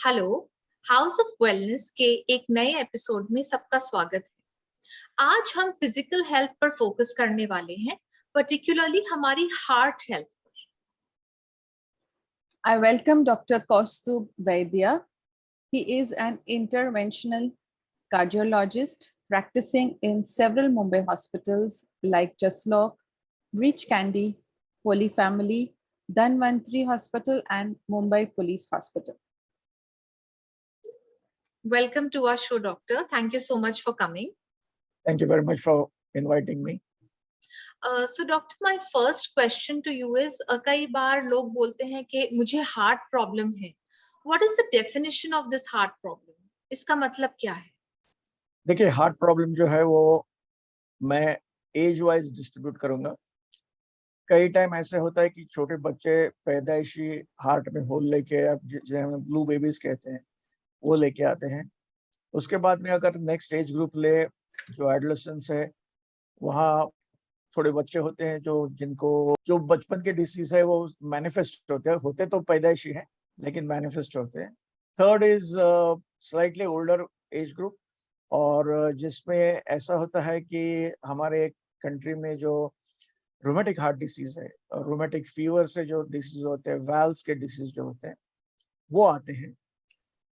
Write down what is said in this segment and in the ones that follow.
Hello. House of wellness के एक नए एपिसोड में सबका स्वागत है। आज हम फिजिकल हेल्थ पर फोकस करने वाले हैं, पर्टिकुलरली हमारी heart health. I welcome Dr. Kaustubh Vaidya. He is an interventional cardiologist practicing in several Mumbai hospitals like Jaslok, Breach Candy, Holy Family, Dhanvantri Hospital, and Mumbai Police Hospital. Welcome to our show, doctor. Thank you so much for coming. Thank you very much for inviting me. So doctor, my first question to you is, कई बार लोग बोलते हैं कि मुझे heart problem है. What is the definition of this heart problem? इसका मतलब क्या है? देखिए, हार्ट प्रॉब्लम जो है वो मैं एज वाइज डिस्ट्रीब्यूट करूंगा। कई टाइम ऐसे होता है कि छोटे बच्चे पैदाइशी हार्ट में होल लेके, अब जिसे हम ब्लू बेबीज कहते हैं, वो लेके आते हैं। उसके बाद में अगर नेक्स्ट एज ग्रुप ले, जो एडोलेसेंस है, वहाँ थोड़े बच्चे होते हैं जो बचपन के डिसीज है वो मैनिफेस्ट होते तो पैदाइशी है, लेकिन मैनिफेस्ट होते हैं। Third is slightly older age group, और जिसमें ऐसा होता है कि हमारे कंट्री में जो रोमेटिक हार्ट डिसीज है, रोमेटिक फीवर से जो डिसीज होते हैं, वाल्व्स के डिसीज जो होते हैं, वो आते हैं।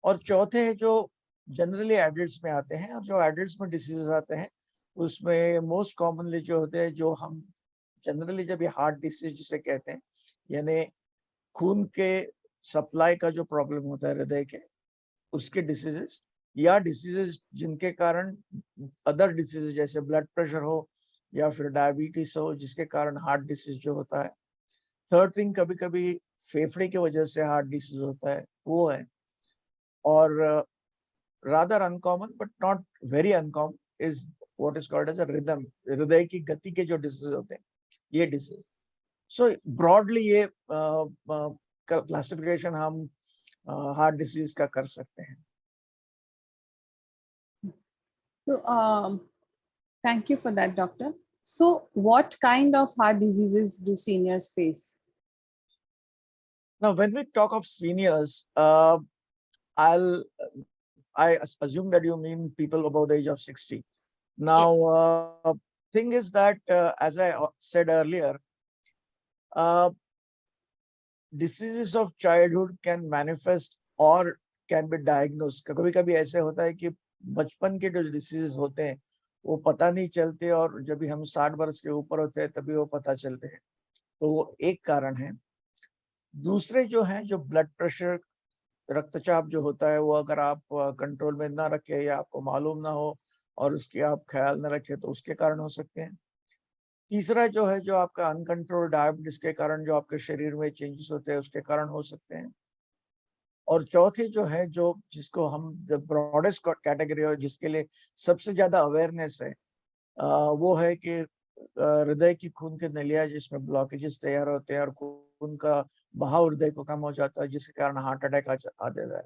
और चौथे है जो जनरली एडल्ट्स में आते हैं, और जो एडल्ट्स में डिसीजेस आते हैं उसमें मोस्ट कॉमनली जो होते हैं, जो हम जनरली जब ये हार्ट डिसीज जिसे कहते हैं, यानी खून के सप्लाई का जो प्रॉब्लम होता है हृदय के, उसके डिसीजेस, या डिसीजेस जिनके कारण अदर डिसीजेस जैसे ब्लड प्रेशर हो या फिर डायबिटीज हो, जिसके कारण हार्ट डिसीज जो होता है। थर्ड थिंग, कभी कभी फेफड़े की वजह से हार्ट डिसीज होता है, वो है। और rather uncommon but not very uncommon is what is called as a rhythm, हृदय की गति के जो डिसीज होते हैं, ये डिसीज। सो ब्रॉडली ये क्लासिफिकेशन हम हार्ट डिसीज का कर सकते हैं। So, thank you for that, doctor. So, what kind of heart diseases do seniors face? Now, when we talk of seniors, I assume that you mean people above the age of 60. Now, Yes. Thing is that, as I said earlier, diseases of childhood can manifest or can be diagnosed. कभी कभी ऐसे होता है कि बचपन के जो diseases होते हैं वो पता नहीं चलते, और जब भी हम 60 वर्ष के ऊपर होते हैं तभी वो पता चलते हैं। तो वो एक कारण है। दूसरे जो हैं, जो ब्लड प्रेशर, रक्तचाप जो होता है, वो अगर आप कंट्रोल में ना रखें या आपको मालूम ना हो और उसकी आप ख्याल ना रखें तो उसके कारण हो सकते हैं। तीसरा जो है, जो आपका अनकंट्रोल डायबिटीज के कारण जो आपके शरीर में चेंजेस होते हैं, उसके कारण हो सकते हैं। और चौथे जो है, जो जिसको हम द ब्रॉडेस्ट कैटेगरी और जिसके लिए सबसे ज्यादा अवेयरनेस है, वो है कि हृदय की खून के नलिया जिसमें ब्लॉकेजेस तैयार होते हैं और खून का बहाव हृदय को कम हो जाता है, जिसके कारण हार्ट अटैक आ जाता है।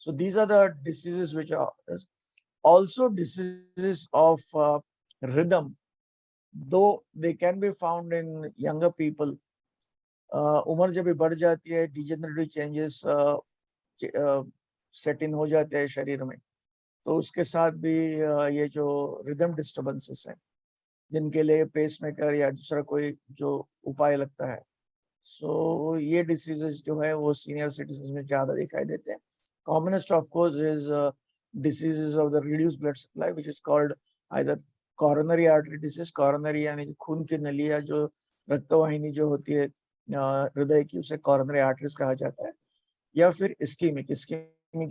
So these are the diseases which are also diseases of rhythm, though they can be found in younger people. उम्र जब भी बढ़ जाती है, डिजेनरेटिव चेंजेस सेट इन हो जाते हैं शरीर में, तो उसके साथ भी ये जो रिदम डिस्टर्बेंसेस हैं, जिनके लिए पेसमेकर या दूसरा कोई जो उपाय लगता है, सो ये डिसीजेस जो है वो सीनियर सिटीजन में ज्यादा दिखाई देते हैं। Commonest of course is diseases of the reduced blood supply, which is called either coronary artery disease, coronary यानी खून की नलिया, जो रक्तवाहिनी जो होती है हृदय की, उसे कॉरोनरी आर्टरीज कहा जाता है, या फिर इस्कीमिक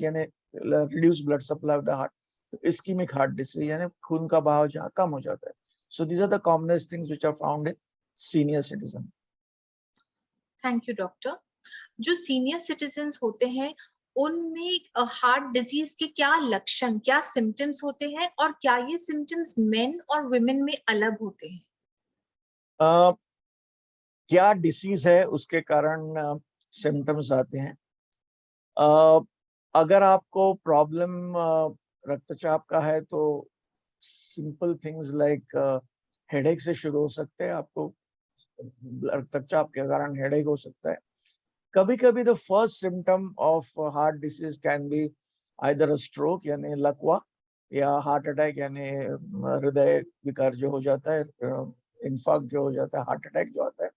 यानी reduce blood supply of the heart, तो इस्कीमिक हार्ट डिसीज यानी खून का बहाव जहाँ कम हो जाता है। So these are the commonest things which are found in senior citizen. Thank you doctor. जो सीनियर सिटीजन्स होते हैं उनमें हार्ट डिजीज के क्या लक्षण, क्या सिम्टम्स होते हैं, और क्या ये सिम्टम्स मेन और वुमेन में अलग होते हैं? क्या डिसीज है उसके कारण सिम्टम्स आते हैं। अगर आपको प्रॉब्लम रक्तचाप का है तो सिंपल थिंग्स लाइक हेडेक से शुरू हो सकते हैं। आपको रक्तचाप के कारण हेडेक हो सकता है। कभी कभी the first symptom of heart disease can be either a stroke यानी लकवा, या हार्ट अटैक यानी हृदय विकार जो हो जाता है, इन्फार्क्ट जो हो जाता है, हार्ट अटैक जो आता है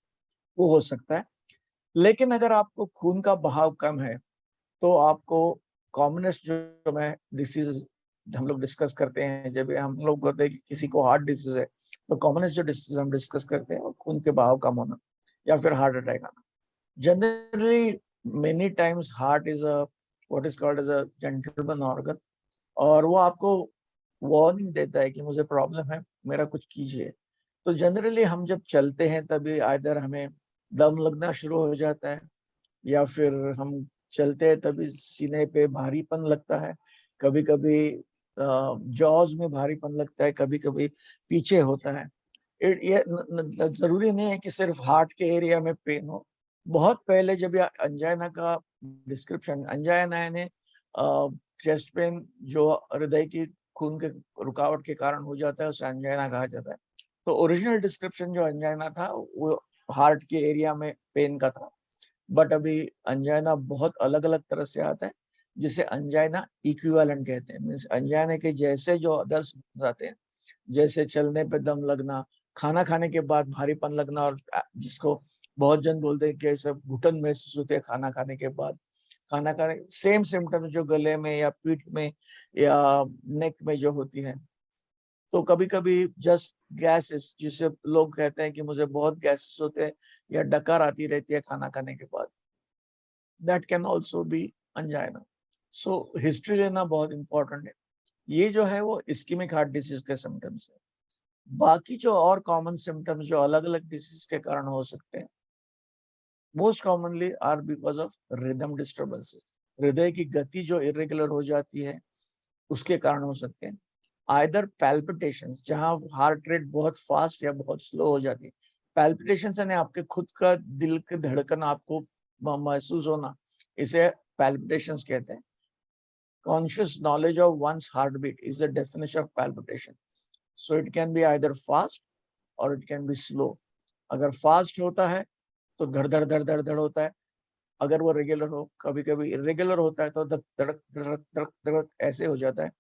वो हो सकता है। लेकिन अगर आपको खून का बहाव कम है तो आपको कॉमनेस्ट जो मैं डिसीज हम लोग डिस्कस करते हैं, जब हम लोग करते हैं कि किसी को हार्ट डिसीज है तो कॉमनेस्ट जो डिसीज हम डिस्कस करते हैं वो खून के बहाव कम होना या फिर हार्ट अटैक आना। Generally many times heart is a what is called as a gentleman organ, और वो आपको वार्निंग देता है कि मुझे प्रॉब्लम है, मेरा कुछ कीजिए। तो जनरली हम जब चलते हैं तभी आइदर हमें दम लगना शुरू हो जाता है, या फिर हम चलते हैं तभी सीने पे भारीपन लगता है, कभी कभी जॉज में भारीपन लगता है, कभी कभी पीछे होता है। ये जरूरी नहीं है कि सिर्फ हार्ट के एरिया में पेन हो। बहुत पहले जब ये अंजाइना का डिस्क्रिप्शन, अंजाइना यानी चेस्ट पेन जो हृदय की खून के रुकावट के कारण हो जाता है उसे अंजाइना कहा जाता है। तो ओरिजिनल डिस्क्रिप्शन जो अंजाइना था वो हार्ट के एरिया में पेन का था, बट अभी अंजाइना बहुत अलग अलग तरह से आता है जिसे अंजाइना इक्विवेलेंट कहते हैं। मीन्स अंजाइना के जैसे जो अदर्स आते हैं, जैसे चलने पे दम लगना, खाना खाने के बाद भारीपन लगना, और जिसको बहुत जन बोलते हैं कि ऐसा घुटन महसूस होते हैं खाना खाने के बाद, खाना खाने सेम सिम्टम जो गले में या पीठ में या नेक में जो होती है। तो कभी कभी जस्ट गैसेस, जिसे लोग कहते हैं कि मुझे बहुत गैसेस होते हैं या डकार आती रहती है खाना खाने के बाद, that can also be angina. So history लेना बहुत इंपॉर्टेंट है। ये जो है वो इस्कीमिक हार्ट डिसीज के सिम्टम्स है। बाकी जो और कॉमन सिम्टम्स जो अलग अलग डिसीज के कारण हो सकते हैं, most commonly are because of rhythm disturbances. हृदय की गति जो इरेगुलर हो जाती है उसके कारण हो सकते हैं। आइदर पैल्पिटेशंस, जहां हार्ट रेट बहुत फास्ट या बहुत स्लो हो जाती है। पैल्पिटेशंस यानी आपके खुद का दिल की धड़कन आपको महसूस होना, इसे पैल्पिटेशंस कहते हैं। Conscious knowledge of one's heartbeat is the definition of palpitation. So it can be either fast or it can be slow. अगर फास्ट होता है तो धड़ धड़ धड़ धड़ धड़ होता है, अगर वो रेगुलर हो। कभी कभी इरेगुलर होता है तो धड़क धड़क धड़क धड़क धड़क ऐसे हो जाता है।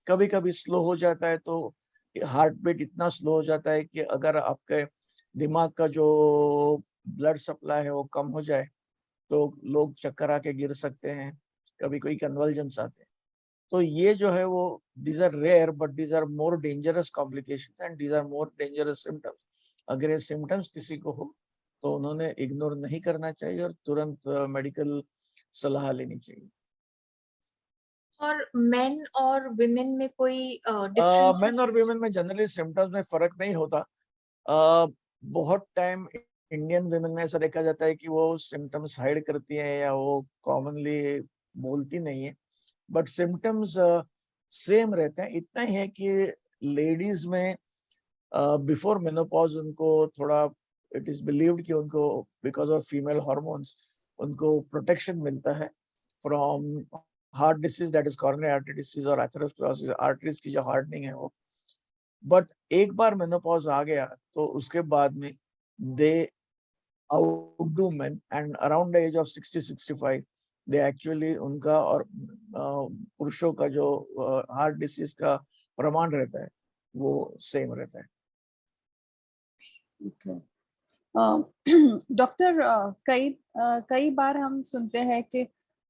कभी कभी स्लो हो जाता है तो हार्ट बीट इतना स्लो हो जाता है कि अगर आपके दिमाग का जो ब्लड सप्लाई है वो कम हो जाए तो लोग चक्कर आके गिर सकते हैं, कभी कोई कन्वल्जन्स आते हैं। तो ये जो है वो these are rare but these are more dangerous complications and these are more dangerous symptoms. अगर ये सिम्टम्स किसी को हो तो उन्होंने इग्नोर नहीं करना चाहिए और तुरंत मेडिकल सलाह लेनी चाहिए। और मेन और विमेन में कोई डिफरेंसेस मेन और वीमेन में फीचर्स? जनरली सिम्टम्स में फर्क नहीं होता। बहुत टाइम इंडियन विमेन में ऐसा देखा जाता है कि वो सिम्टम्स हाइड करती हैं या वो कॉमनली बोलती नहीं है, बट सिम्टम्स सेम रहते हैं। इतना ही है कि लेडीज में बिफोर मेनोपॉज उनको थोड़ा, इट इज बिलीव्ड कि उनको बिकॉज ऑफ फीमेल हार्मोन्स उनको प्रोटेक्शन मिलता है from heart disease, that is coronary artery disease और एथेरोस्क्लेरोसिस, आर्टरीज की जो हार्डनिंग है वो। बट एक बार मेनोपॉज आ गया तो उसके बाद में they outdo men and around the age of 60-65 they actually उनका और पुरुषों का जो हार्ट डिसीज का प्रमाण रहता है वो सेम रहता है। Okay. डॉक्टर, कई बार हम सुनते हैं कि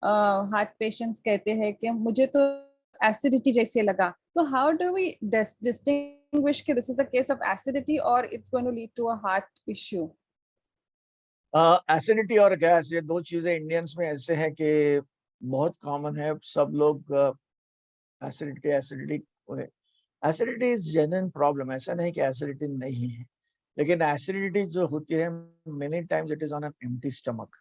हार्ट पेशेंट्स कहते हैं कि मुझे तो एसिडिटी जैसे लगा, तो हाउ डू वी डिस्टिंग्विश कि this is a case of acidity और it's going to lead to a heart issue? Acidity और गैस ये दो चीजें इंडियंस में ऐसे हैं कि बहुत कॉमन है। सब लोग acidity acidity acidity is genuine problem, ऐसा नहीं कि एसिडिटी नहीं है। लेकिन एसिडिटी जो होती है many times it is on an empty stomach.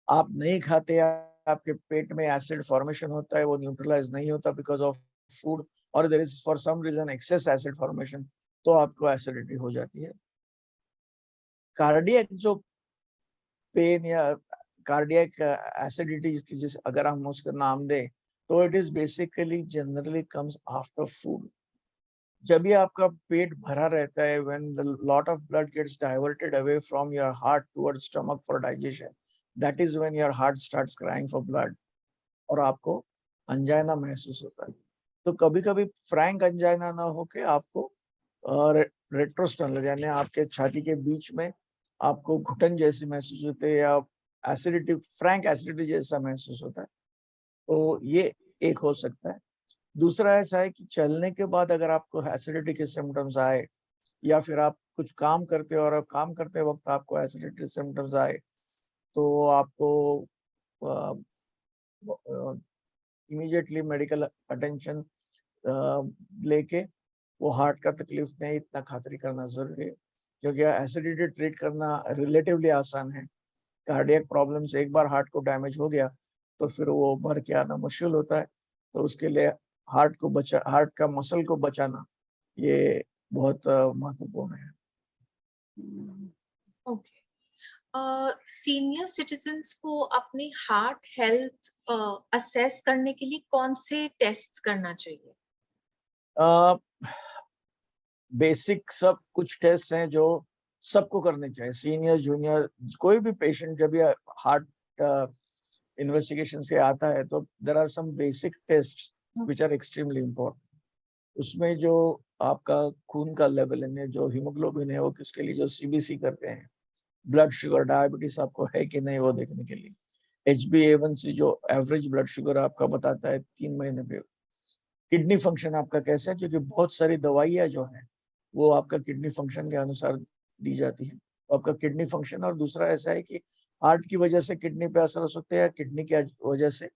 आप नहीं खाते, आपके पेट में एसिड फॉर्मेशन होता है, वो न्यूट्रलाइज नहीं होता बिकॉज ऑफ फूड, और there is for some reason excess acid formation, तो आपको एसिडिटी हो जाती है। कार्डियक जो पेन या कार्डियक एसिडिटी जिस अगर हम उसका नाम दें तो it is basically generally comes after food. जब भी आपका पेट भरा रहता है, when the lot of blood gets diverted away from your heart towards stomach for digestion, that is when your heart starts crying for blood और आपको angina महसूस होता है। तो कभी कभी फ्रैंक अंजाइना ना होके आपको रेट्रोस्टर्नल यानी आपके छाती के बीच में आपको घुटन जैसी महसूस होती है या एसिडिटी, फ्रैंक एसिडिटी जैसा महसूस होता है, तो ये एक हो सकता है। दूसरा ऐसा है कि चलने के बाद अगर आपको एसिडिटी के सिम्टम्स आए या फिर आप कुछ काम करते हो और काम करते वक्त आपको एसिडिटी सिम्टम्स आए, तो आपको इमीडिएटली मेडिकल अटेंशन लेके वो हार्ट का तकलीफ नहीं इतना खातिरी करना जरूरी है, क्योंकि एसिडिटी ट्रीट करना रिलेटिवली आसान है। कार्डियक प्रॉब्लम्स एक बार हार्ट को डैमेज हो गया तो फिर वो भर के आना मुश्किल होता है। तो उसके लिए हार्ट का मसल को बचाना ये बहुत महत्वपूर्ण है। ओके। सीनियर सिटीजन्स को अपनी हार्ट हेल्थ असेस करने के लिए कौन से टेस्ट करना चाहिए? बेसिक सब कुछ टेस्ट हैं जो सबको करने चाहिए, सीनियर जूनियर कोई भी पेशेंट जब ये हार्ट इन्वेस्टिगेशन से आता है तो there are some basic test which are extremely important. उसमें जो आपका खून का लेवल है, जो हीमोग्लोबिन है, वो किसके लिए जो सीबीसी करते हैं, ब्लड शुगर डायबिटीज आपको है कि नहीं वो देखने के लिए, HbA1c जो एवरेज ब्लड शुगर आपका बताता है 3 महीने पे, किडनी फंक्शन आपका कैसा है, क्योंकि बहुत सारी दवाइयाँ जो है वो आपका किडनी फंक्शन के अनुसार दी जाती है। तो आपका किडनी फंक्शन, और दूसरा ऐसा है कि हार्ट की वजह से किडनी पे असर हो सकता है या किडनी की वजह से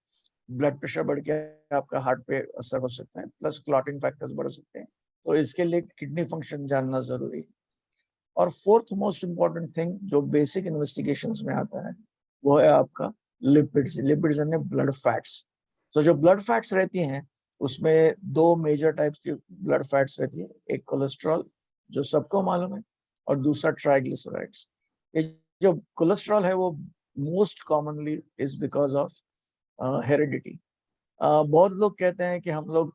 ब्लड प्रेशर बढ़ के आपका हार्ट पे असर हो सकता है, प्लस क्लॉटिंग फैक्टर्स बढ़ सकते हैं। तो इसके लिए किडनी फंक्शन जानना जरूरी है। और फोर्थ मोस्ट इम्पोर्टेंट थिंग जो बेसिक इन्वेस्टिगेशंस में आता है वो है आपका लिपिड्स। लिपिड्स यानी ब्लड फैट्स। तो जो ब्लड फैट्स रहती हैं उसमें 2 मेजर टाइप्स की ब्लड फैट्स रहती है, एक कोलेस्ट्रॉल जो सबको मालूम है और दूसरा ट्राइग्लिसराइड्स। ये जो कोलेस्ट्रॉल है वो most commonly is because of heredity. बहुत लोग कहते हैं कि हम लोग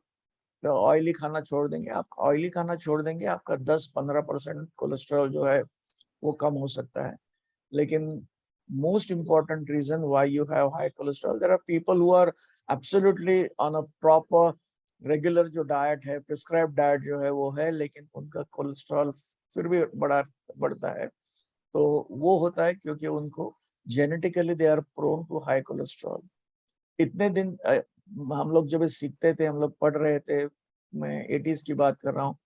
ऑयली खाना छोड़ देंगे, आप ऑयली खाना छोड़ देंगे आपका 10-15% कोलेस्ट्रॉल जो है वो कम हो सकता है। लेकिन most important reason why you have high cholesterol, there are people who are absolutely on a proper regular जो डाइट है, प्रिस्क्राइब डाइट जो है वो है, लेकिन उनका कोलेस्ट्रॉल फिर भी बढ़ता है। तो वो होता है क्योंकि उनको genetically they are prone to high cholesterol. इतने दिन हम लोग जब सीखते थे, हम लोग पढ़ रहे थे, मैं 80s की बात कर रहा हूँ,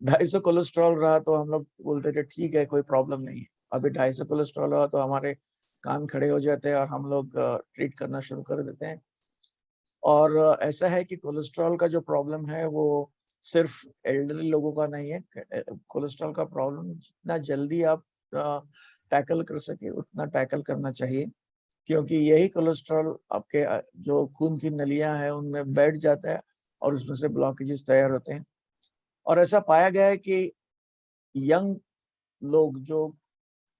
250 कोलेस्ट्रॉल रहा तो हम लोग बोलते थे ठीक है कोई प्रॉब्लम नहीं है। अभी 250 कोलेस्ट्रॉल रहा तो हमारे कान खड़े हो जाते हैं और हम लोग ट्रीट करना शुरू कर देते हैं। और ऐसा है कि कोलेस्ट्रॉल का जो प्रॉब्लम है वो सिर्फ एल्डरली लोगों का नहीं है। कोलेस्ट्रॉल का प्रॉब्लम जितना जल्दी आप टैकल कर सके उतना टैकल करना चाहिए, क्योंकि यही कोलेस्ट्रॉल आपके जो खून की नलियां हैं उनमें बैठ जाता है और उसमें से ब्लॉकेजेस तैयार होते हैं। और ऐसा पाया गया है कि यंग लोग जो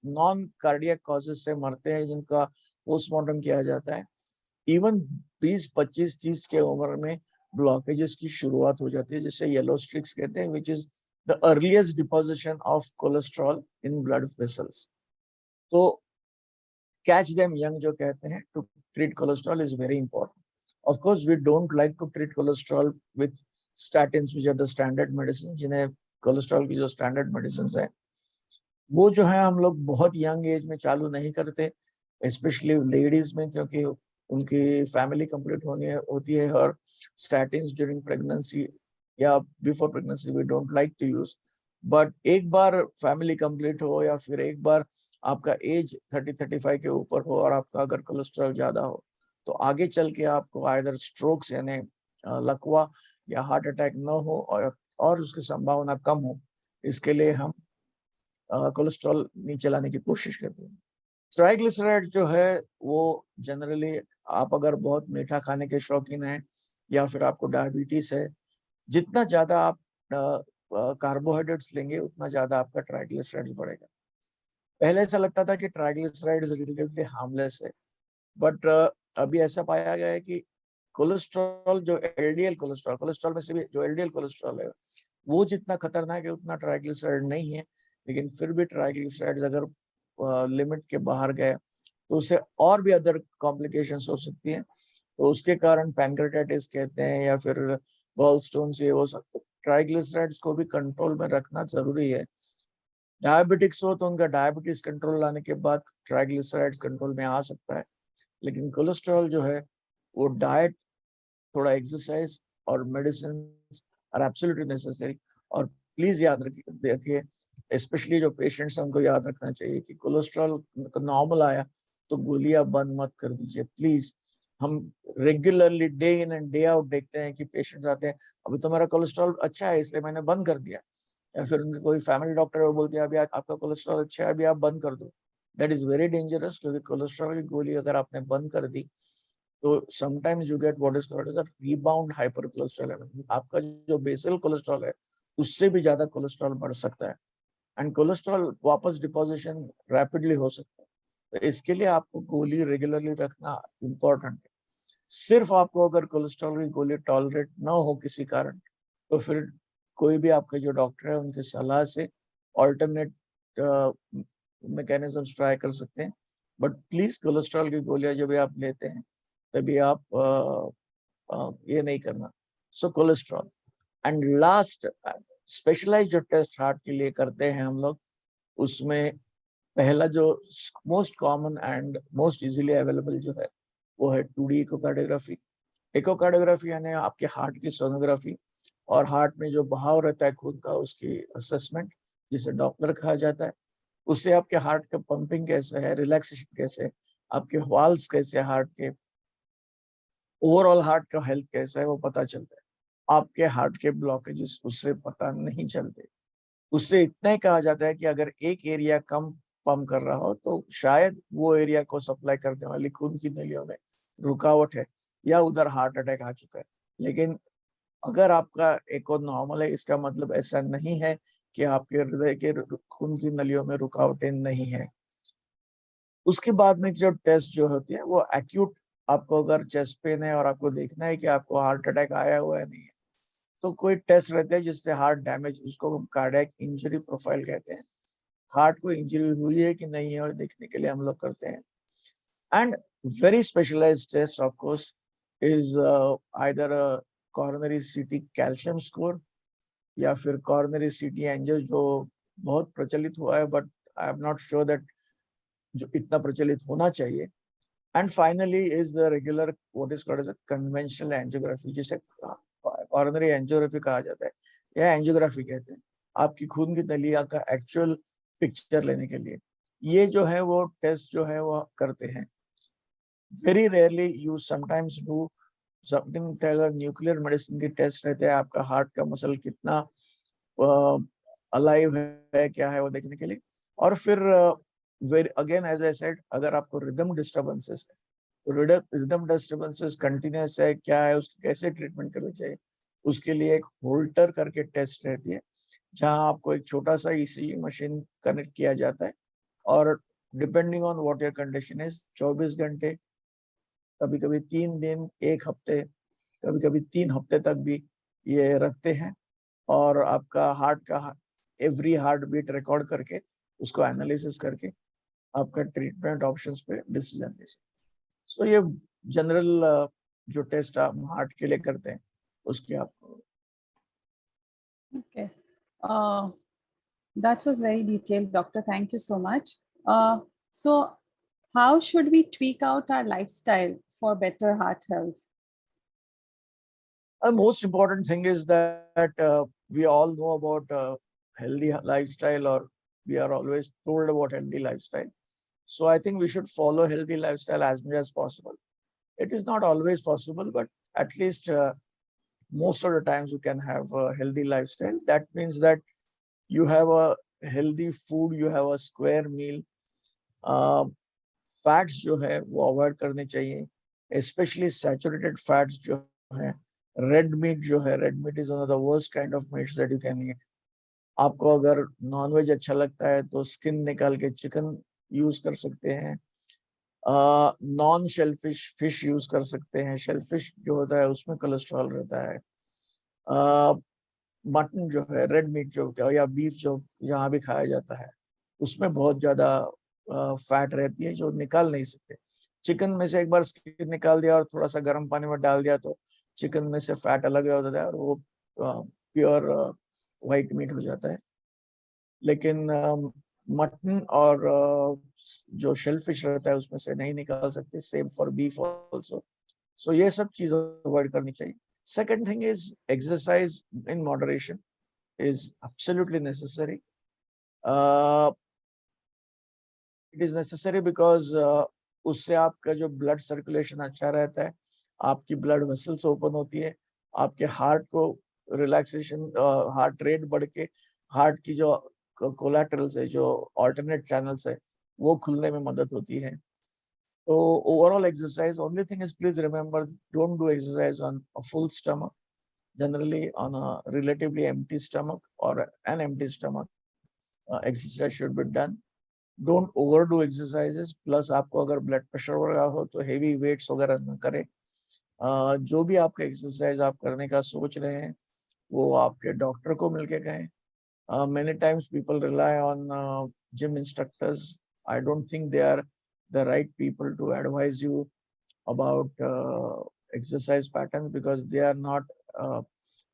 नॉन कार्डियक कॉजेज से मरते हैं, जिनका पोस्टमार्टम किया जाता है, इवन 20, 25, 30 के उम्र में ब्लॉकेजेस की शुरुआत हो जाती है, जिसे येलो स्ट्रिक्स कहते हैं, which is the earliest deposition of cholesterol in blood vessels. तो कैच देम यंग जो कहते हैं, to treat cholesterol is very important. Of course we don't like to treat cholesterol with statins which are the standard medicine, जिन्हें cholesterol की जो standard medicine है वो जो है हम लोग बहुत यंग एज में चालू नहीं करते, स्पेशली लेडीज में, क्योंकि उनकी फैमिली कंप्लीट होती है। और स्टैटिन्स ड्यूरिंग प्रेगनेंसी या before pregnancy we don't like to use. But एक बार फैमिली कंप्लीट हो या फिर एक बार आपका एज 30-35 के ऊपर हो और आपका अगर कोलेस्ट्रॉल ज्यादा हो तो आगे चल के आपको आइदर स्ट्रोक्स यानी लकवा या हार्ट अटैक न हो और उसकी संभावना कम हो, इसके लिए हम कोलेस्ट्रॉल नीचे लाने की कोशिश करते हैं। ट्राइग्लिसराइड जो है वो जनरली आप अगर बहुत मीठा खाने के शौकीन हैं या फिर आपको डायबिटीज है, जितना ज्यादा आप कार्बोहाइड्रेट्स लेंगे उतना ज्यादा आपका ट्राइग्लिसराइड्स बढ़ेगा। पहले ऐसा लगता था कि ट्राइग्लिसराइड्स रिलेटिवली हार्मलेस है, बट अभी ऐसा पाया गया है कि कोलेस्ट्रॉल जो एलडीएल कोलेस्ट्रॉल में से भी जो एलडीएल कोलेस्ट्रॉल है वो जितना खतरनाक है उतना ट्राइग्लिसराइड नहीं है। लेकिन फिर भी ट्राइग्लिसराइड्स अगर लिमिट के बाहर गए तो उससे और भी अदर कॉम्प्लिकेशंस हो सकती हैं। तो उसके कारण पैनक्रेटाइटिस कहते हैं या फिर गॉल स्टोन्स ये हो सकते। ट्राइग्लिसराइड्स को भी कंट्रोल में रखना जरूरी है। डायबिटिक्स हो तो उनका डायबिटीज कंट्रोल लाने के बाद ट्राइग्लिसराइड्स कंट्रोल में आ सकता है। लेकिन कोलेस्ट्रॉल जो है वो डाइट, थोड़ा एक्सरसाइज और मेडिसिन आर एब्सोल्युटली नेसेसरी। और प्लीज याद रखिए, स्पेशली जो पेशेंट्स हैं उनको याद रखना चाहिए कि कोलेस्ट्रॉल नॉर्मल आया तो गोलियां बंद मत कर दीजिए प्लीज। हम regularly day in and day out देखते हैं कि पेशेंट्स आते हैं, अभी तो मेरा कोलेस्ट्रॉल अच्छा है इसलिए मैंने बंद कर दिया, या फिर उनके कोई फैमिली डॉक्टर है वो बोलते हैं अभी आपका कोलेस्ट्रॉल अच्छा है अभी आप बंद कर दो। दैट इज वेरी डेंजरस, क्योंकि कोलेस्ट्रॉल की गोली अगर आपने बंद कर दी तो sometimes you get what is called as a rebound hypercholesterol. आपका जो बेसल कोलेस्ट्रॉल है उससे भी ज्यादा कोलेस्ट्रॉल बढ़ सकता है एंड कोलेस्ट्रॉल वापस डिपोजिशन रैपिडली हो सकता है। तो इसके लिए आपको गोली रेगुलरली रखना इम्पोर्टेंट है। सिर्फ आपको अगर कोलेस्ट्रॉल की गोली टॉलरेट ना हो किसी कारण तो फिर कोई भी आपके जो डॉक्टर है उनकी सलाह से ऑल्टरनेट मैकेनिज्म्स ट्राई कर सकते हैं। बट प्लीज कोलेस्ट्रॉल की गोलियां जब भी आप लेते हैं तभी आप ये नहीं करना। सो कोलेस्ट्रॉल एंड लास्ट स्पेशलाइज जो टेस्ट हार्ट के लिए करते हैं हम लोग, उसमें पहला जो most common and most easily available जो है वो है 2D इकोकार्डियोग्राफी। इकोकार्डियोग्राफी यानी आपके हार्ट की सोनोग्राफी और हार्ट में जो बहाव रहता है खून का उसकी असेसमेंट, जिसे डॉपलर कहा जाता है। उससे आपके हार्ट का पंपिंग कैसे है, रिलैक्सेशन कैसे है, आपके वाल्व्स कैसे, हार्ट के ओवरऑल हार्ट का हेल्थ कैसा है वो पता चलता है। आपके हार्ट के ब्लॉकेजेस उससे पता नहीं चलते। उससे इतना ही कहा जाता है कि अगर एक एरिया कम पंप कर रहा हो तो शायद वो एरिया को सप्लाई करने वाली खून की नलियों में रुकावट है या उधर हार्ट अटैक आ चुका है। लेकिन अगर आपका एको नॉर्मल है इसका मतलब ऐसा नहीं है कि आपके हृदय के खून की नलियों में रुकावटें नहीं है। उसके बाद में जो टेस्ट जो होती है वो एक्यूट, आपको अगर चेस्ट पेन है और आपको देखना है कि आपको हार्ट अटैक आया हुआ है नहीं है तो कोई टेस्ट रहते हैं जिससे हार्ट डैमेज, उसको हम कार्डियक इंजरी प्रोफाइल कहते हैं। हार्ट को इंजरी हुई है कि नहीं है और देखने के लिए हम लोग करते हैं। And very specialised test of course is either coronary CT calcium score या फिर कॉरोनरी सीटी एंजियो, जो बहुत प्रचलित हुआ है but I am not sure that जो इतना प्रचलित होना चाहिए। And finally is the regular what is called as a conventional angiography, जिसे कॉरोनरी एंजियोग्राफी कहा जाता है या एंजियोग्राफी कहते हैं, आपकी खून की नलिया का एक्चुअल पिक्चर लेने के लिए। ये जो है वो टेस्ट जो है वो करते हैं। Very rarely you sometimes do something, nuclear medicine के टेस्ट रहते हैं, आपका हार्ट का मसल कितना अलाइव है क्या है वो देखने के लिए। और फिर अगेन एज आई सेड, अगर आपको रिदम डिस्टर्बेंसेस है तो रिदम डिस्टर्बेंसेस कंटिन्यूस है क्या है, उसकी कैसे ट्रीटमेंट करनी चाहिए, उसके लिए एक होल्टर करके टेस्ट रहती है जहां आपको एक छोटा सा ईसीजी मशीन कनेक्ट किया जाता है और depending on what your condition is 24 घंटे, कभी कभी 3 दिन, 1 हफ्ते, कभी कभी 3 हफ्ते तक भी ये रखते हैं और आपका हार्ट का एवरी हार्ट बीट रिकॉर्ड करके उसको एनालिसिस करके आपका ट्रीटमेंट ऑप्शंस पे डिसीजन ले सकते। सो ये जनरल जो टेस्ट आप हार्ट के लिए करते हैं उसकी आपको। Okay. That was very detailed, doctor. Thank you so much. So how should we tweak out our lifestyle for better heart health? The most important thing is that we all know about healthy lifestyle, or we are always told about healthy lifestyle. So I think we should follow healthy lifestyle as much as possible. It is not always possible, but at least most of the times you can have a healthy lifestyle. That means that you have a healthy food, you have a square meal. Fats जो है वो avoid करने चाहिए, specially saturated fats जो है। Red meat जो है, red meat is one of the worst kind of meets that you can eat. आपको अगर नॉनवेज अच्छा लगता है तो स्किन निकाल के चिकन यूज कर सकते हैं, नॉन शेलफिश फिश यूज कर सकते हैं। शेलफिश जो होता है उसमें कोलेस्ट्रॉल रहता है। मटन जो है, रेड मीट जो या बीफ जो जहाँ भी खाया जाता है उसमें बहुत ज्यादा फैट रहती है जो निकाल नहीं सकते। चिकन में से एक बार स्किन निकाल दिया और थोड़ा सा गर्म पानी में डाल दिया तो चिकन में से फैट अलग हो जाता है और वो प्योर व्हाइट मीट हो जाता है। लेकिन मटन और जो शेलफिश रहता है उसमें से नहीं निकाल सकते, सेम फॉर बीफ ऑल्सो। सो ये सब चीजें अवॉइड करनी चाहिए। Second thing is exercise in moderation is absolutely necessary. It is necessary because उससे आपका जो ब्लड सर्कुलेशन अच्छा रहता है, आपकी ब्लड वेसल्स ओपन होती है, आपके हार्ट को रिलैक्सेशन, हार्ट रेट बढ़ के हार्ट की जो कोलैटरल्स है, जो ऑल्टरनेट चैनल्स है, वो खुलने में मदद होती है। तो overall exercise, only thing is please remember, don't do exercise on a full stomach, generally on a relatively empty stomach or an empty stomach. Exercise should be done. Don't overdo exercises. Plus आपको अगर blood pressure वगैरह हो तो heavy weights वगैरह न करें। जो भी आपका एक्सरसाइज आप करने का सोच रहे हैं वो आपके डॉक्टर को मिलके कहें। Many times people rely on gym instructors. I don't think they are the right people to advise you about exercise patterns because they are not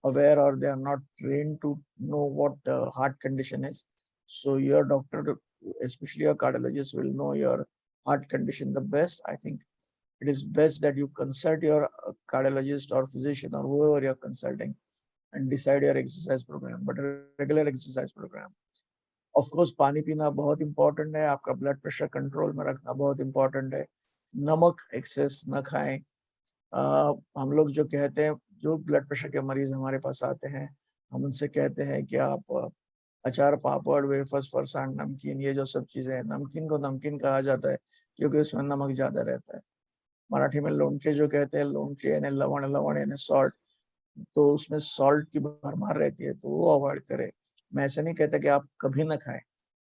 aware or they are not trained to know what heart condition is. So your doctor, especially your cardiologist, will know your heart condition the best. I think it is best that you consult your cardiologist or physician or whoever you're consulting and decide your exercise program, but a regular exercise program. Of course पानी पीना बहुत important है, आपका blood pressure control में रखना बहुत important है। नमक एक्सेस न खाएं। हम लोग जो कहते हैं, जो ब्लड प्रेशर के मरीज हमारे पास आते हैं, हम उनसे कहते हैं कि आप अचार, पापड़, वेफर्स, फरसान, नमकीन, ये जो सब चीजें हैं, नमकीन को नमकीन कहा जाता है क्योंकि उसमें नमक ज्यादा रहता है। मराठी में लोणचे जो कहते हैं, लोणचे यानी लवण, लवण यानी सॉल्ट, तो उसमें सॉल्ट की भरमार रहती है, तो वो अवॉइड करें। मैं ऐसे नहीं कहता कि आप कभी ना खाएं,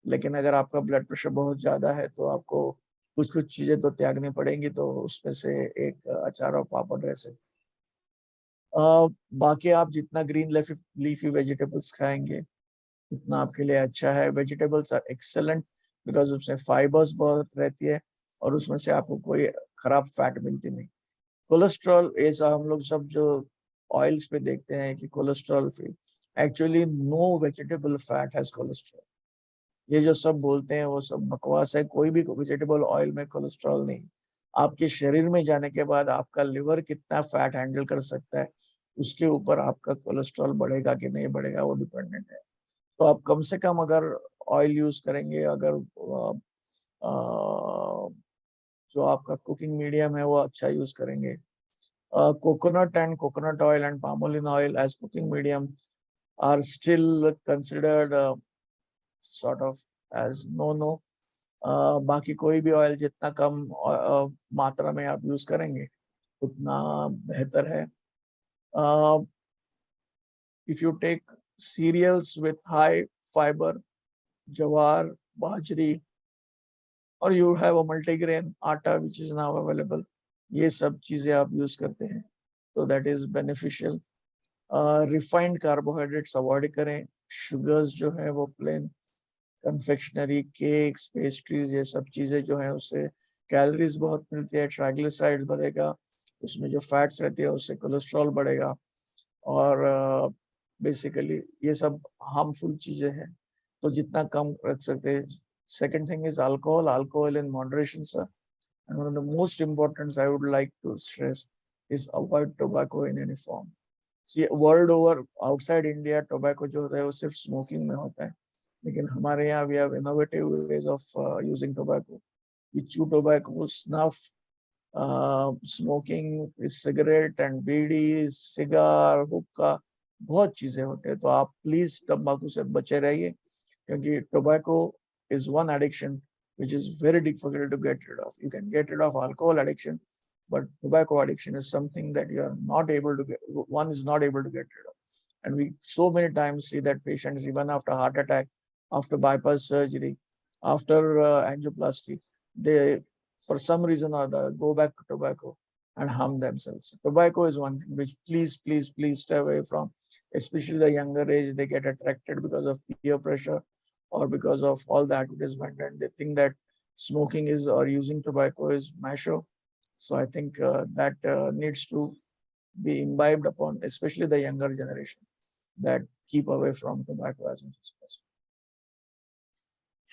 लेकिन अगर आपका ब्लड प्रेशर बहुत ज्यादा है तो आपको कुछ कुछ चीजें तो त्यागनी पड़ेंगी, तो उसमें से एक अचार और पापड़ रह सकते। बाकी आप जितना ग्रीन लीफी वेजिटेबल्स खाएंगे उतना आपके लिए अच्छा है। वेजिटेबल्स आर एक्सेलेंट बिकॉज उसमें फाइबर्स बहुत रहती है और उसमें से आपको कोई खराब फैट मिलती नहीं। कोलेस्ट्रॉल, ये हम लोग सब जो ऑयल्स पे देखते हैं कि cholesterol free, actually no vegetable fat has cholesterol. ये जो सब बोलते हैं वो सब बकवास है। कोई भी वेजिटेबल ऑयल में कोलेस्ट्रॉल नहीं। आपके शरीर में जाने के बाद आपका लिवर कितना फैट हैंडल कर सकता है, उसके ऊपर आपका कोलेस्ट्रॉल बढ़ेगा कि नहीं बढ़ेगा वो डिपेंडेंट है। तो आप कम से कम अगर ऑयल यूज करेंगे, अगर जो आपका कुकिंग मीडियम है वो अच्छा यूज करेंगे, coconut oil and palm oil as cooking medium are still considered sort of as no. बाकी कोई भी ऑयल जितना कम मात्रा में आप यूज करेंगे उतना बेहतर है। If you take cereals with high fiber, jawar, bajri, or you have a multigrain आटा which is now available, ये सब चीजें आप यूज करते हैं तो that is beneficial. Refined carbohydrates avoid करें। शुगर्स जो है वो प्लेन कन्फेक्शनरी, केक्स, पेस्ट्रीज, ये सब चीजें जो है उससे कैलोरीज बहुत मिलती है, ट्राइग्लिसराइड्स बढ़ेगा, उसमें जो फैट्स रहती है उससे कोलेस्ट्रॉल बढ़ेगा और बेसिकली ये सब हार्मफुल चीजें हैं, तो जितना कम रख सकते हैं। Second thing is alcohol in moderation sir, and one of the most important I would like to stress is avoid tobacco in any form. See, world over, outside India, tobacco जो है वो सिर्फ स्मोकिंग में होता है, लेकिन हमारे यहाँ we have innovative ways of using tobacco. We chew tobacco, snuff, smoking, cigarette and bidi, cigar, हुक्का, बहुत चीजें होते हैं। तो आप प्लीज तंबाकू से बचे रहिए क्योंकि tobacco is one addiction which is very difficult to get rid of. You can get rid of alcohol addiction, but tobacco addiction is something that you are not able to get, one is not able to get rid of. And we so many times see that patients, even after heart attack, after bypass surgery, after angioplasty, they, for some reason or other, go back to tobacco and harm themselves. Tobacco is one thing which please stay away from, especially the younger age. They get attracted because of peer pressure or because of all the advertisement, and they think that smoking is or using tobacco is macho. So I think that needs to be imbibed upon, especially the younger generation, that keep away from tobacco as much as possible.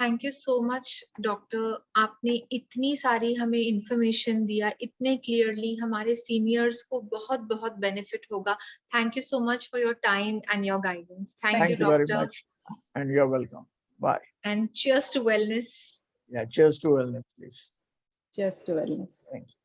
Thank you so much doctor, आपने इतनी सारी हमें information दिया इतने clearly, हमारे seniors को बहुत बहुत बेनिफिट होगा. Thank you so much for your time and your guidance. Thank Thank you you very doctor, much, and you're welcome. Bye. And cheers to wellness. Yeah, cheers to wellness, please. Just to wellness. Thank you.